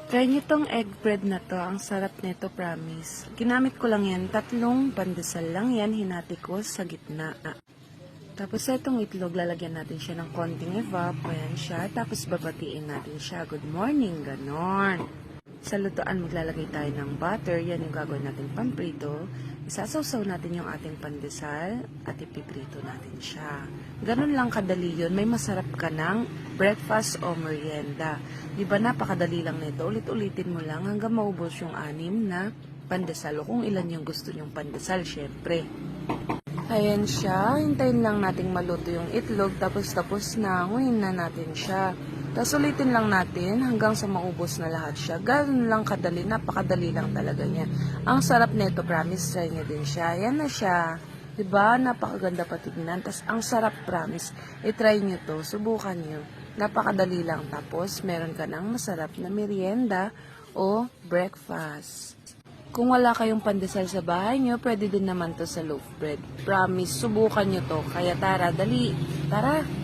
Try nyo tong egg bread na to. Ang sarap nito, promise. Ginamit ko lang yan. 3 pandesal lang yan. Hinati ko sa gitna. Tapos itong itlog, lalagyan natin siya ng konting evap. Ayan siya. Tapos babatiin natin siya. Good morning. Ganon. Sa lutuan, maglalagay tayo ng butter. Yan yung gagawin natin pamprito. Isasawsaw natin yung ating pandesal at ipiprito natin siya. Ganun lang kadali yun. May masarap ka ng breakfast o merienda. Di ba napakadali lang nito? Ulit-ulitin mo lang hanggang maubos yung 6 na pandesal o kung ilan yung gusto nyong pandesal, syempre. Ayan siya. Hintayin lang nating maluto yung itlog. Tapos na. Nguhin na natin siya. Tapos ulitin lang natin hanggang sa maubos na lahat siya. Ganun lang kadali. Napakadali lang talaga niya. Ang sarap nito, promise. Try nyo din siya. Ayan na siya. Diba? Napakaganda patignan. Tapos ang sarap, promise. I-try nyo to. Subukan nyo. Napakadali lang. Tapos meron ka ng masarap na merienda o breakfast. Kung wala kayong pandesal sa bahay nyo, pwede din naman to sa loaf bread. Promise, subukan nyo to. Kaya tara, dali. Tara!